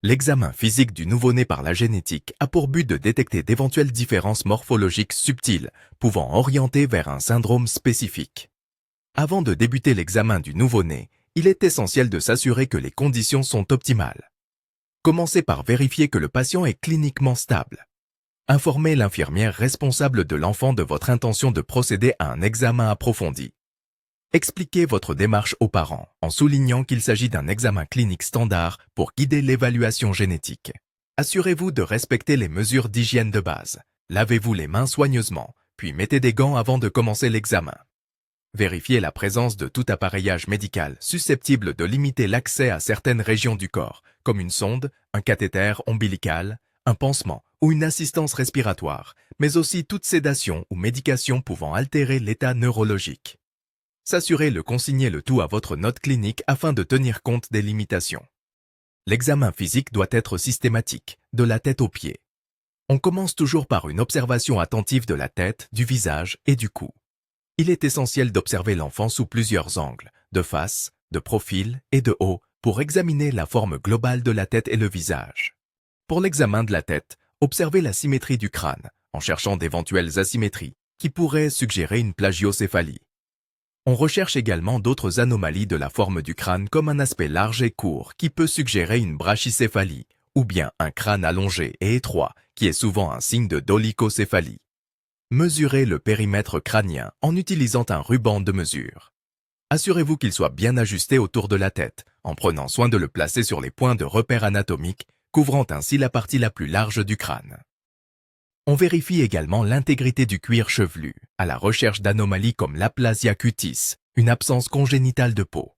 L'examen physique du nouveau-né par la génétique a pour but de détecter d'éventuelles différences morphologiques subtiles pouvant orienter vers un syndrome spécifique. Avant de débuter l'examen du nouveau-né, il est essentiel de s'assurer que les conditions sont optimales. Commencez par vérifier que le patient est cliniquement stable. Informez l'infirmière responsable de l'enfant de votre intention de procéder à un examen approfondi. Expliquez votre démarche aux parents en soulignant qu'il s'agit d'un examen clinique standard pour guider l'évaluation génétique. Assurez-vous de respecter les mesures d'hygiène de base. Lavez-vous les mains soigneusement, puis mettez des gants avant de commencer l'examen. Vérifiez la présence de tout appareillage médical susceptible de limiter l'accès à certaines régions du corps, comme une sonde, un cathéter ombilical, un pansement ou une assistance respiratoire, mais aussi toute sédation ou médication pouvant altérer l'état neurologique. S'assurer de consigner le tout à votre note clinique afin de tenir compte des limitations. L'examen physique doit être systématique, de la tête aux pieds. On commence toujours par une observation attentive de la tête, du visage et du cou. Il est essentiel d'observer l'enfant sous plusieurs angles, de face, de profil et de haut, pour examiner la forme globale de la tête et le visage. Pour l'examen de la tête, observez la symétrie du crâne, en cherchant d'éventuelles asymétries, qui pourraient suggérer une plagiocéphalie. On recherche également d'autres anomalies de la forme du crâne comme un aspect large et court qui peut suggérer une brachycéphalie, ou bien un crâne allongé et étroit qui est souvent un signe de dolichocéphalie. Mesurez le périmètre crânien en utilisant un ruban de mesure. Assurez-vous qu'il soit bien ajusté autour de la tête, en prenant soin de le placer sur les points de repère anatomiques, couvrant ainsi la partie la plus large du crâne. On vérifie également l'intégrité du cuir chevelu, à la recherche d'anomalies comme l'aplasia cutis, une absence congénitale de peau.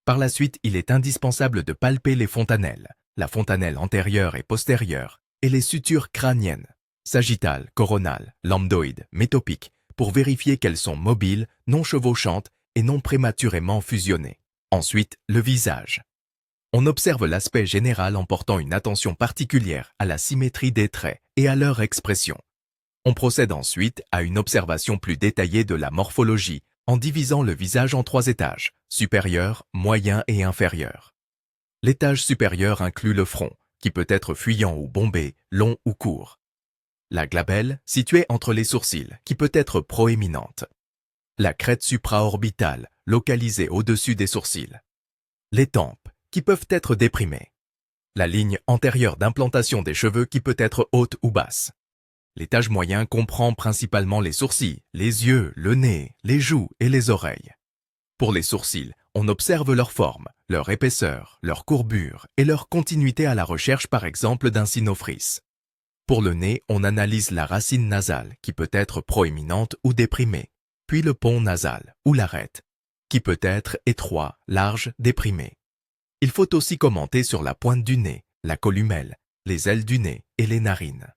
Par la suite, il est indispensable de palper les fontanelles, la fontanelle antérieure et postérieure, et les sutures crâniennes, sagittales, coronales, lambdoïdes, métopiques, pour vérifier qu'elles sont mobiles, non chevauchantes et non prématurément fusionnées. Ensuite, le visage. On observe l'aspect général en portant une attention particulière à la symétrie des traits et à leur expression. On procède ensuite à une observation plus détaillée de la morphologie en divisant le visage en 3 étages, supérieur, moyen et inférieur. L'étage supérieur inclut le front, qui peut être fuyant ou bombé, long ou court. La glabelle, située entre les sourcils, qui peut être proéminente. La crête supraorbitale, localisée au-dessus des sourcils. Les tempes, qui peuvent être déprimées. La ligne antérieure d'implantation des cheveux qui peut être haute ou basse. L'étage moyen comprend principalement les sourcils, les yeux, le nez, les joues et les oreilles. Pour les sourcils, on observe leur forme, leur épaisseur, leur courbure et leur continuité à la recherche par exemple d'un cynophrys. Pour le nez, on analyse la racine nasale qui peut être proéminente ou déprimée, puis le pont nasal ou l'arête, qui peut être étroit, large, déprimé. Il faut aussi commenter sur la pointe du nez, la columelle, les ailes du nez et les narines.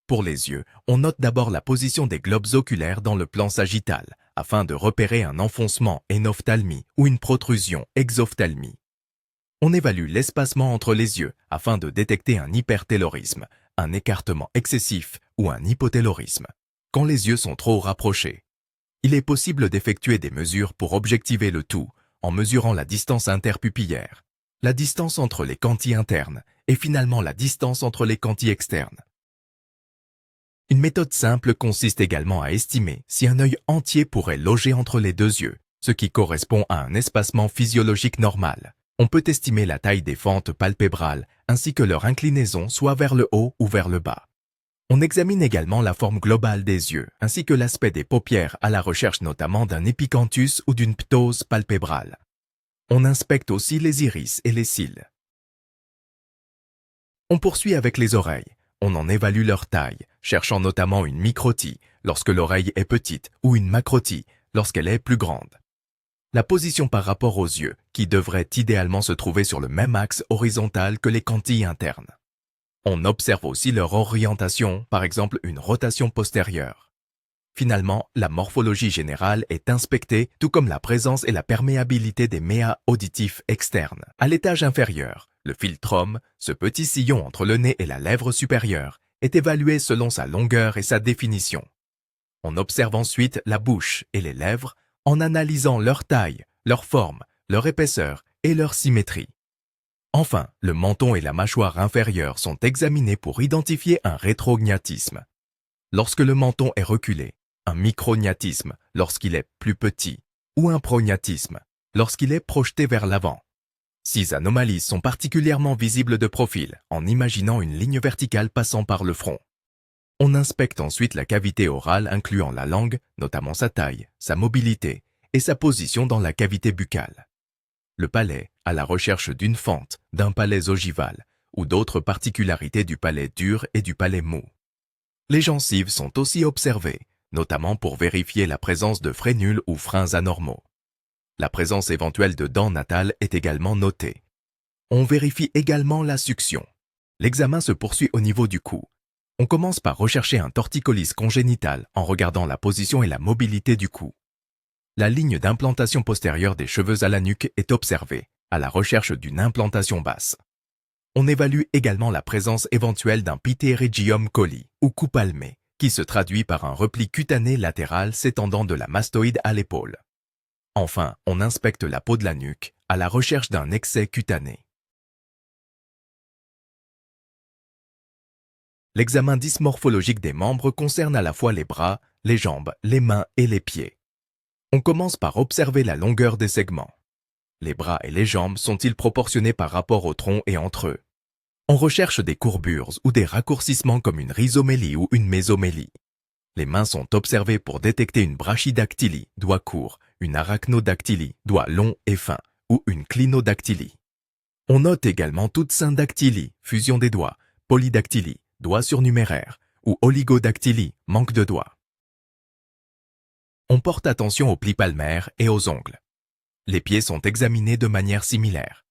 Pour les yeux, on note d'abord la position des globes oculaires dans le plan sagittal, afin de repérer un enfoncement énophtalmie ou une protrusion exophtalmie. On évalue l'espacement entre les yeux afin de détecter un hypertélorisme, un écartement excessif ou un hypotélorisme, quand les yeux sont trop rapprochés. Il est possible d'effectuer des mesures pour objectiver le tout en mesurant la distance interpupillaire, la distance entre les canthis internes et finalement la distance entre les canthis externes. Une méthode simple consiste également à estimer si un œil entier pourrait loger entre les 2 yeux, ce qui correspond à un espacement physiologique normal. On peut estimer la taille des fentes palpébrales ainsi que leur inclinaison soit vers le haut ou vers le bas. On examine également la forme globale des yeux, ainsi que l'aspect des paupières à la recherche notamment d'un épicanthus ou d'une ptose palpébrale. On inspecte aussi les iris et les cils. On poursuit avec les oreilles. On en évalue leur taille, cherchant notamment une microtie lorsque l'oreille est petite ou une macrotie lorsqu'elle est plus grande. La position par rapport aux yeux, qui devrait idéalement se trouver sur le même axe horizontal que les canthis internes. On observe aussi leur orientation, par exemple une rotation postérieure. Finalement, la morphologie générale est inspectée, tout comme la présence et la perméabilité des méas auditifs externes. À l'étage inférieur, le philtrum, ce petit sillon entre le nez et la lèvre supérieure, est évalué selon sa longueur et sa définition. On observe ensuite la bouche et les lèvres en analysant leur taille, leur forme, leur épaisseur et leur symétrie. Enfin, le menton et la mâchoire inférieure sont examinés pour identifier un rétrognatisme. Lorsque le menton est reculé, un micrognatisme lorsqu'il est plus petit, ou un prognatisme lorsqu'il est projeté vers l'avant. 6 anomalies sont particulièrement visibles de profil en imaginant une ligne verticale passant par le front. On inspecte ensuite la cavité orale incluant la langue, notamment sa taille, sa mobilité et sa position dans la cavité buccale. Le palais, à la recherche d'une fente, d'un palais ogival ou d'autres particularités du palais dur et du palais mou. Les gencives sont aussi observées, notamment pour vérifier la présence de frénules ou freins anormaux. La présence éventuelle de dents natales est également notée. On vérifie également la succion. L'examen se poursuit au niveau du cou. On commence par rechercher un torticolis congénital en regardant la position et la mobilité du cou. La ligne d'implantation postérieure des cheveux à la nuque est observée, à la recherche d'une implantation basse. On évalue également la présence éventuelle d'un pterygium coli ou cou palmé, qui se traduit par un repli cutané latéral s'étendant de la mastoïde à l'épaule. Enfin, on inspecte la peau de la nuque, à la recherche d'un excès cutané. L'examen dysmorphologique des membres concerne à la fois les bras, les jambes, les mains et les pieds. On commence par observer la longueur des segments. Les bras et les jambes sont-ils proportionnés par rapport au tronc et entre eux? On recherche des courbures ou des raccourcissements comme une rhizomélie ou une mésomélie. Les mains sont observées pour détecter une brachydactylie, doigt court, une arachnodactylie, doigt long et fin, ou une clinodactylie. On note également toute syndactylie, fusion des doigts, polydactylie, doigt surnuméraire, ou oligodactylie, manque de doigts. On porte attention aux plis palmaires et aux ongles. Les pieds sont examinés de manière similaire.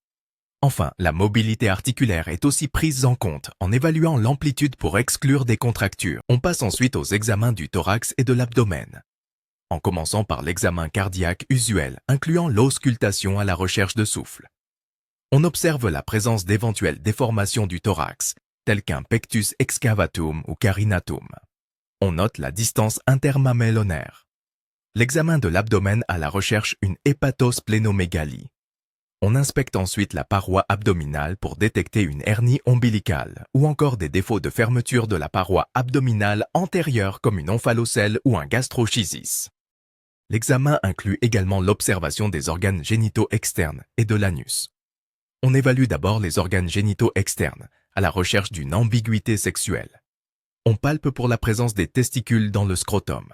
Enfin, la mobilité articulaire est aussi prise en compte en évaluant l'amplitude pour exclure des contractures. On passe ensuite aux examens du thorax et de l'abdomen, en commençant par l'examen cardiaque usuel incluant l'auscultation à la recherche de souffle. On observe la présence d'éventuelles déformations du thorax, telles qu'un pectus excavatum ou carinatum. On note la distance intermamellonaire. L'examen de l'abdomen à la recherche une hépatosplénomégalie. On inspecte ensuite la paroi abdominale pour détecter une hernie ombilicale ou encore des défauts de fermeture de la paroi abdominale antérieure comme une omphalocèle ou un gastroschisis. L'examen inclut également l'observation des organes génitaux externes et de l'anus. On évalue d'abord les organes génitaux externes à la recherche d'une ambiguïté sexuelle. On palpe pour la présence des testicules dans le scrotum.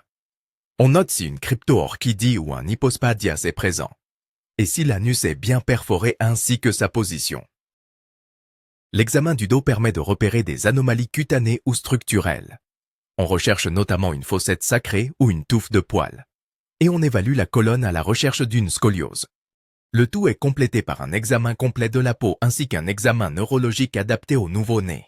On note si une cryptoorchidie ou un hypospadias est présent, et si l'anus est bien perforé ainsi que sa position. L'examen du dos permet de repérer des anomalies cutanées ou structurelles. On recherche notamment une fossette sacrée ou une touffe de poils. Et on évalue la colonne à la recherche d'une scoliose. Le tout est complété par un examen complet de la peau ainsi qu'un examen neurologique adapté au nouveau-né.